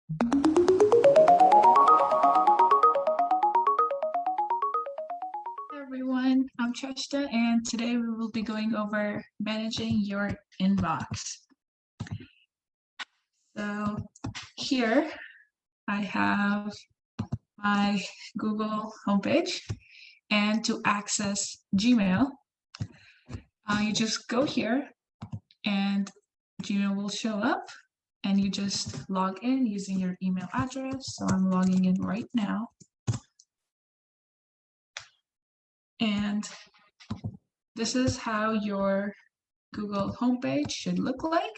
Hi everyone, I'm Trishta, and today we will be going over managing your inbox. So here I have my Google homepage, and to access Gmail, you just go here and Gmail will show up and you just log in using your email address. So I'm logging in right now. And this is how your Google homepage should look like.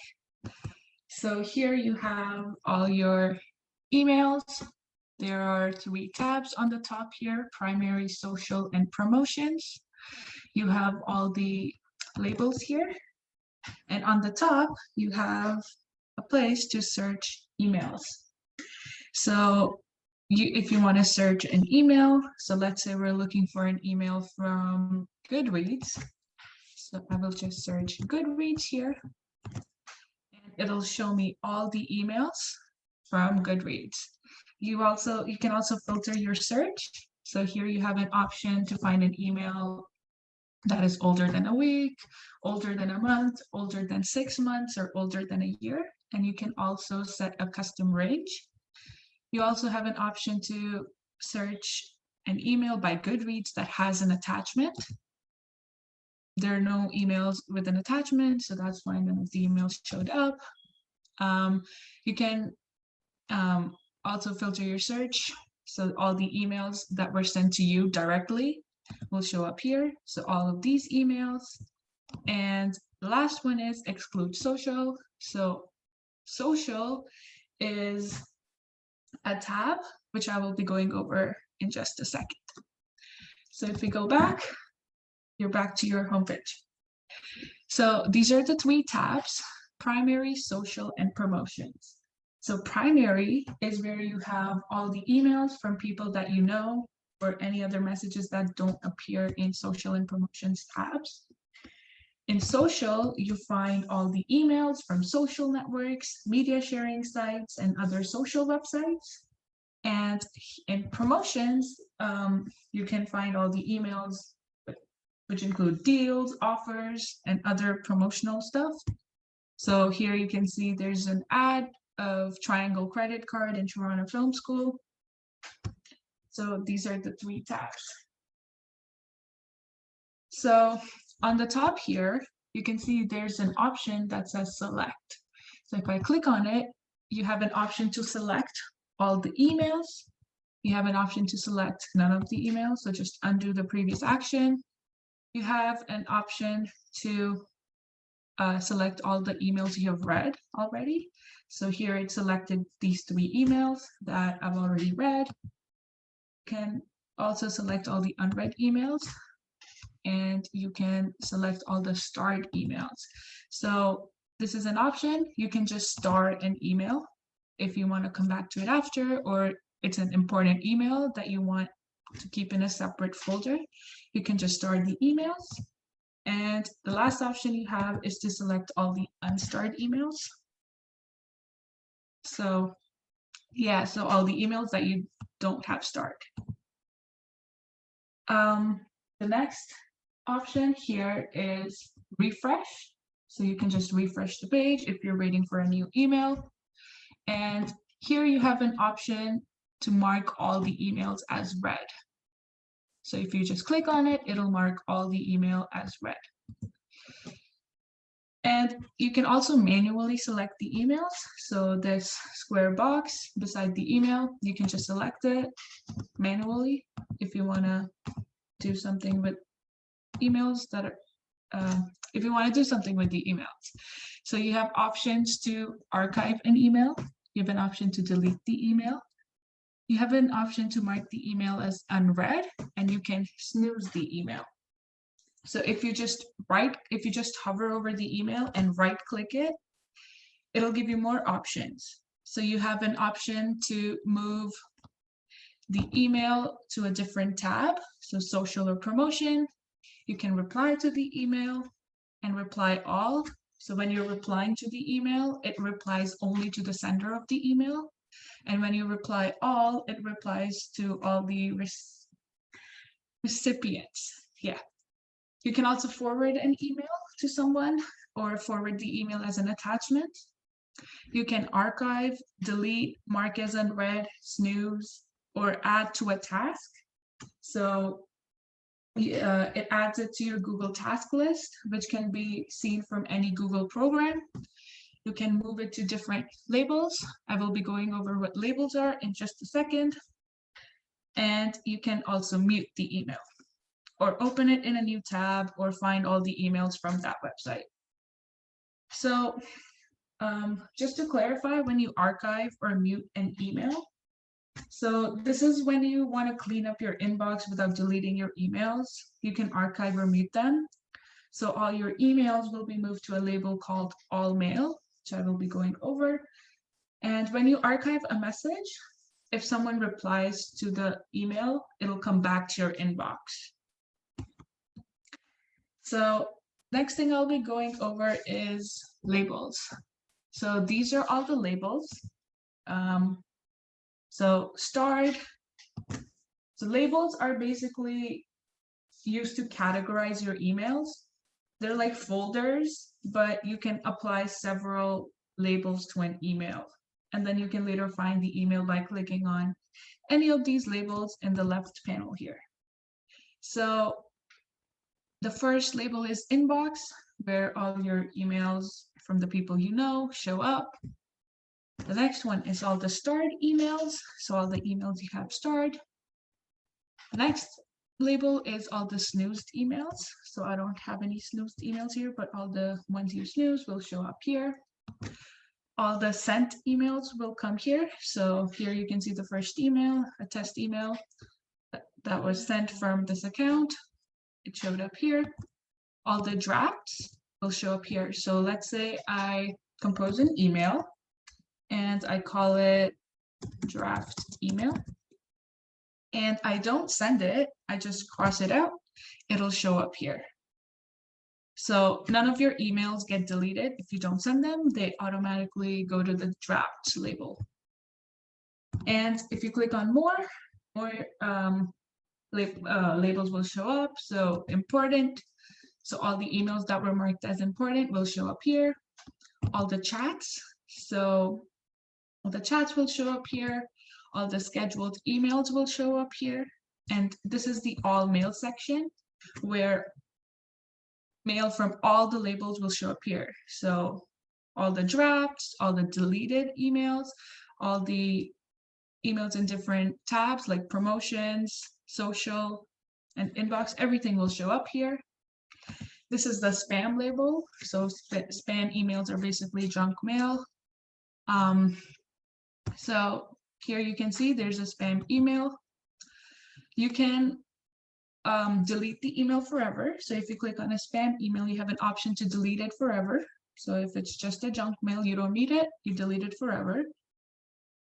So here you have all your emails. There are 3 tabs on the top here: primary, social, and promotions. You have all the labels here. And on the top, you have a place to search emails. So if you want to search an email, so let's say we're looking for an email from Goodreads. So I will just search Goodreads here. And it'll show me all the emails from Goodreads. You can also filter your search. So here you have an option to find an email that is older than a week, older than a month, older than 6 months, or older than a year. And you can also set a custom range. You also have an option to search an email by Goodreads that has an attachment. There are no emails with an attachment, so that's why none of the emails showed up. You can also filter your search, so all the emails that were sent to you directly will show up here. So all of these emails. And the last one is exclude social. So social is a tab, which I will be going over in just a second. So if we go back, you're back to your homepage. So these are the 3 tabs: primary, social, and promotions. So primary is where you have all the emails from people that you know, or any other messages that don't appear in social and promotions tabs. In social, you find all the emails from social networks, media sharing sites, and other social websites. And in promotions, you can find all the emails, which include deals, offers, and other promotional stuff. So here you can see there's an ad of Triangle Credit Card in Toronto Film School. So these are the 3 tabs. So on the top here, you can see there's an option that says select. So if I click on it, you have an option to select all the emails. You have an option to select none of the emails, so just undo the previous action. You have an option to select all the emails you have read already. So here it selected these 3 emails that I've already read. You can also select all the unread emails, and you can select all the starred emails. So this is an option. You can just star an email if you want to come back to it after, or it's an important email that you want to keep in a separate folder. You can just star the emails. And the last option you have is to select all the unstarred emails. So yeah, so all the emails that you don't have starred. The next option here is refresh. So you can just refresh the page if you're waiting for a new email. And here you have an option to mark all the emails as read. So if you just click on it, it'll mark all the email as read. And you can also manually select the emails. So this square box beside the email, you can just select it manually if you want to do something with emails that are, if you want to do something with the emails. So you have options to archive an email. You have an option to delete the email. You have an option to mark the email as unread, and you can snooze the email. So if you just hover over the email and right click it, it'll give you more options. So you have an option to move the email to a different tab, so social or promotion. You can reply to the email and reply all. So when you're replying to the email, it replies only to the sender of the email. And when you reply all, it replies to all the recipients. Yeah. You can also forward an email to someone or forward the email as an attachment. You can archive, delete, mark as unread, snooze, or add to a task. So it adds it to your Google task list, which can be seen from any Google program. You can move it to different labels. I will be going over what labels are in just a second. And you can also mute the email or open it in a new tab or find all the emails from that website. So just to clarify, when you archive or mute an email, so this is when you want to clean up your inbox without deleting your emails. You can archive or mute them. So all your emails will be moved to a label called All Mail, which I will be going over. And when you archive a message, if someone replies to the email, it'll come back to your inbox. So next thing I'll be going over is labels. So these are all the labels. So starred. So labels are basically used to categorize your emails. They're like folders, but you can apply several labels to an email. And then you can later find the email by clicking on any of these labels in the left panel here. So the first label is inbox, where all your emails from the people you know show up. The next one is all the starred emails, so all the emails you have starred. The next label is all the snoozed emails, so I don't have any snoozed emails here, but all the ones you snooze will show up here. All the sent emails will come here, so here you can see the first email, a test email that was sent from this account. It showed up here. All the drafts will show up here. So let's say I compose an email and I call it draft email, and I don't send it, I just cross it out, it'll show up here. So none of your emails get deleted if you don't send them, they automatically go to the draft label. And if you click on more labels will show up. So important, so all the emails that were marked as important will show up here. All the chats, so all the chats will show up here. All the scheduled emails will show up here. And this is the all mail section where mail from all the labels will show up here. So all the drafts, all the deleted emails, all the emails in different tabs like promotions, social, and inbox, everything will show up here. This is the spam label. So spam emails are basically junk mail. So here you can see there's a spam email. You can delete the email forever. So if you click on a spam email, you have an option to delete it forever. So if it's just a junk mail, you don't need it, you delete it forever.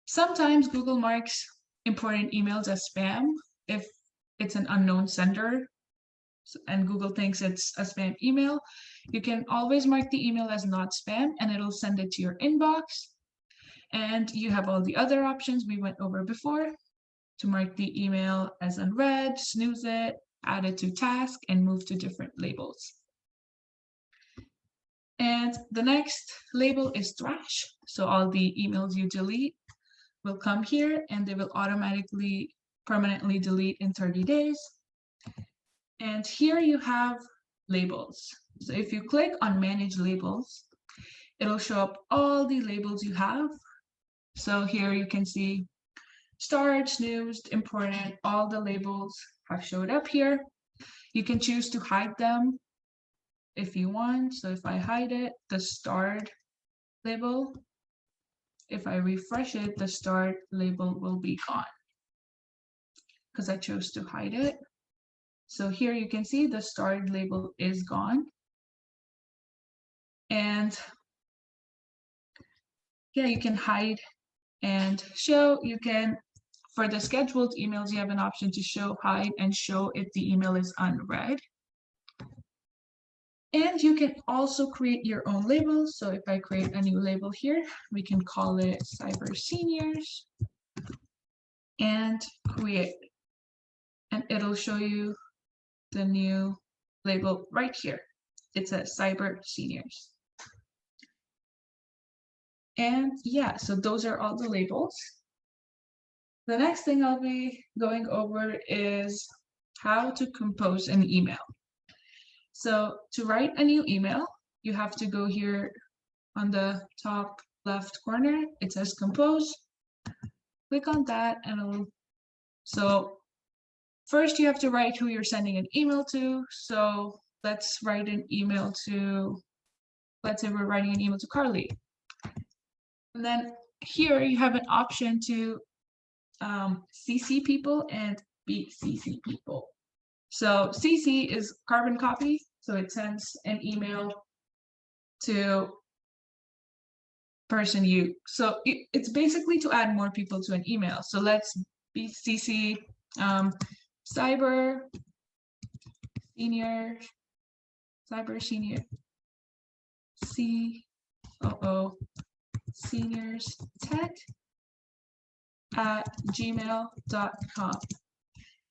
Sometimes Google marks important emails as spam if it's an unknown sender and Google thinks it's a spam email. You can always mark the email as not spam and it'll send it to your inbox. And you have all the other options we went over before to mark the email as unread, snooze it, add it to task, and move to different labels. And the next label is trash. So all the emails you delete will come here and they will automatically permanently delete in 30 days. And here you have labels. So if you click on manage labels, it'll show up all the labels you have. So here you can see starred, snoozed, important, all the labels have showed up here. You can choose to hide them if you want. So if I hide it, the starred label, if I refresh it, the starred label will be gone because I chose to hide it. So here you can see the starred label is gone. And yeah, you can hide and show. You can, for the scheduled emails, you have an option to show, hide, and show if the email is unread. And you can also create your own labels. So if I create a new label here, we can call it Cyber Seniors and create. And it'll show you the new label right here. It says Cyber Seniors. And yeah, so those are all the labels. The next thing I'll be going over is how to compose an email. So to write a new email, you have to go here on the top left corner. It says compose. Click on that and it'll, so first you have to write who you're sending an email to. So let's write an email to, let's say we're writing an email to Carly. And then here you have an option to CC people and BCC people. So CC is carbon copy, so it sends an email to person you. So it's basically to add more people to an email. So let's BCC Cyber Senior COO Seniors Tech at gmail.com.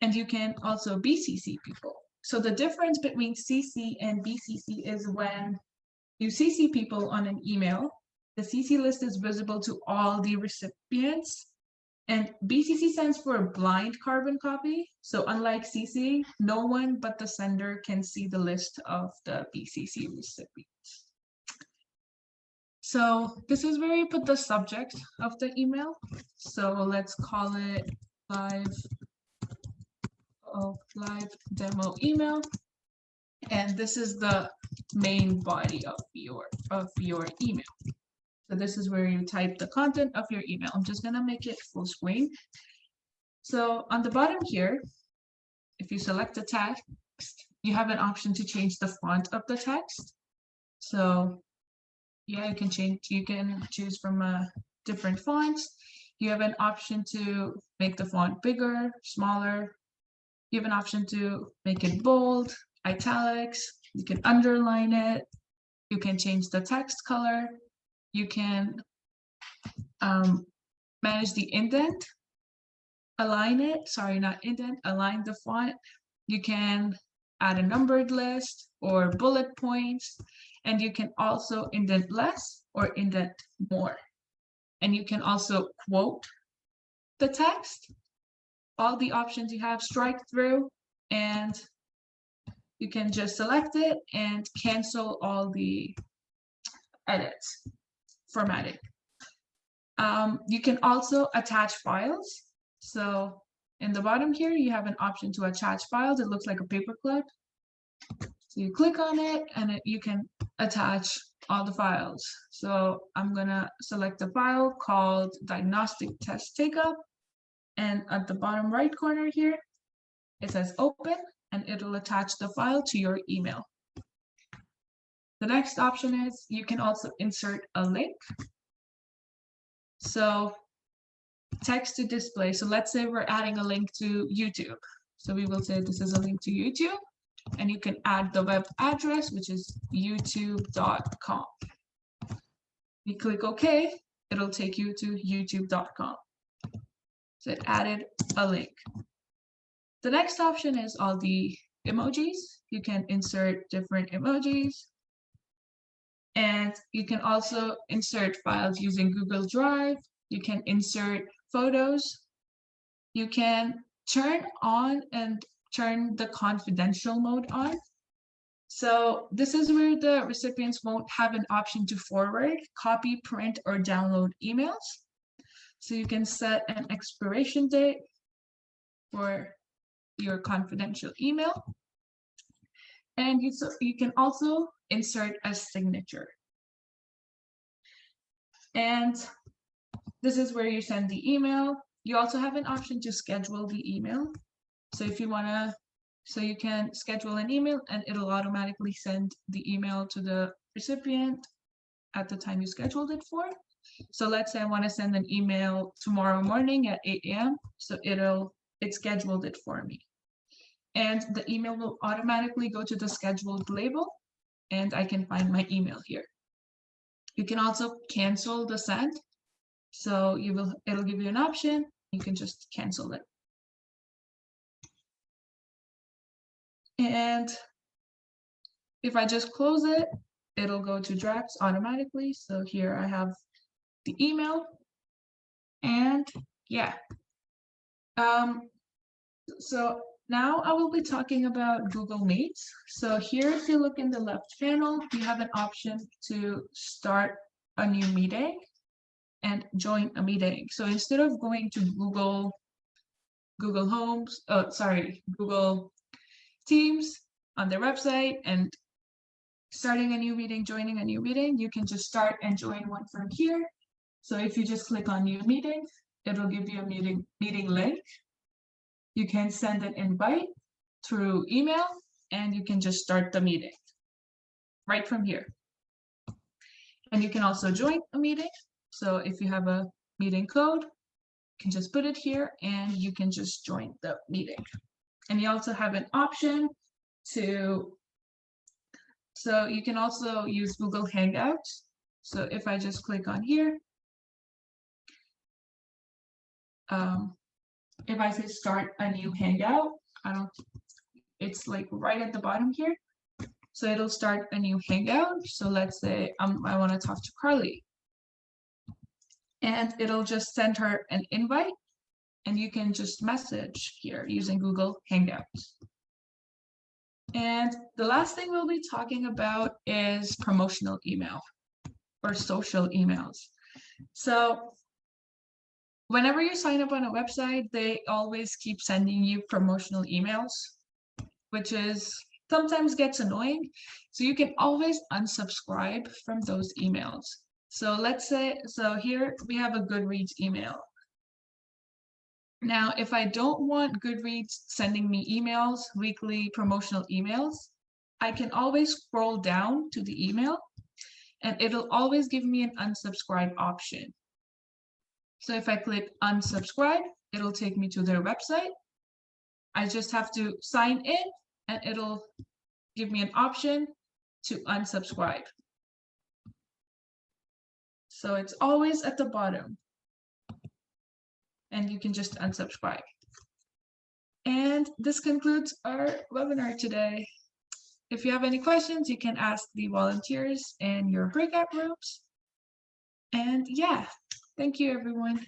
And you can also BCC people. So the difference between CC and BCC is when you CC people on an email, the CC list is visible to all the recipients. And BCC stands for blind carbon copy. So unlike CC, no one but the sender can see the list of the BCC recipients. So this is where you put the subject of the email. So let's call it live demo email. And this is the main body of your email. So this is where you type the content of your email. I'm just gonna make it full screen. So on the bottom here, if you select the text, you have an option to change the font of the text. So yeah, you can choose from different fonts. You have an option to make the font bigger, smaller. You have an option to make it bold, italics. You can underline it. You can change the text color. You can manage the indent, align it, sorry, not indent, align the font. You can add a numbered list or bullet points, and you can also indent less or indent more. And you can also quote the text. All the options you have, strike through, and you can just select it and cancel all the edits, formatting. You can also attach files. So in the bottom here, you have an option to attach files. It looks like a paperclip. So you click on it and you can attach all the files. So I'm gonna select a file called diagnostic test takeup. And at the bottom right corner here, it says open, and it'll attach the file to your email. The next option is you can also insert a link. So text to display. So let's say we're adding a link to YouTube. So we will say this is a link to YouTube, and you can add the web address, which is youtube.com. You click OK, it'll take you to youtube.com. So it added a link. The next option is all the emojis. You can insert different emojis. And you can also insert files using Google Drive. You can insert photos. You can turn on and turn the confidential mode on. So this is where the recipients won't have an option to forward, copy, print, or download emails. So you can set an expiration date for your confidential email. And you can also insert a signature. And this is where you send the email. You also have an option to schedule the email. So if you wanna, so you can schedule an email and it'll automatically send the email to the recipient at the time you scheduled it for. So let's say I wanna send an email tomorrow morning at 8 a.m. So it scheduled it for me. And the email will automatically go to the scheduled label. and I can find my email here. You can also cancel the send. So it'll give you an option. You can just cancel it. And if I just close it, it'll go to drafts automatically. So here I have the email. And yeah. So now I will be talking about Google Meets. So here, if you look in the left panel, you have an option to start a new meeting and join a meeting. So instead of going to Google Google Teams on their website and starting a new meeting, joining a new meeting, you can just start and join one from here. So if you just click on new meeting, it'll give you a meeting link. You can send an invite through email, and you can just start the meeting right from here. And you can also join a meeting. So if you have a meeting code, you can just put it here and you can just join the meeting. And you also have an option so you can also use Google Hangouts. So if I just click on here, if I say start a new Hangout, it's like right at the bottom here. So it'll start a new Hangout. So let's say I want to talk to Carly. And it'll just send her an invite, and you can just message here using Google Hangouts. And the last thing we'll be talking about is promotional email or social emails. So whenever you sign up on a website, they always keep sending you promotional emails, which sometimes gets annoying. So you can always unsubscribe from those emails. So here we have a Goodreads email. Now, if I don't want Goodreads sending me emails, weekly promotional emails, I can always scroll down to the email and it'll always give me an unsubscribe option. So if I click unsubscribe, it'll take me to their website. I just have to sign in and it'll give me an option to unsubscribe. So it's always at the bottom. And you can just unsubscribe. And this concludes our webinar today. If you have any questions, you can ask the volunteers in your breakout rooms. And yeah, thank you, everyone.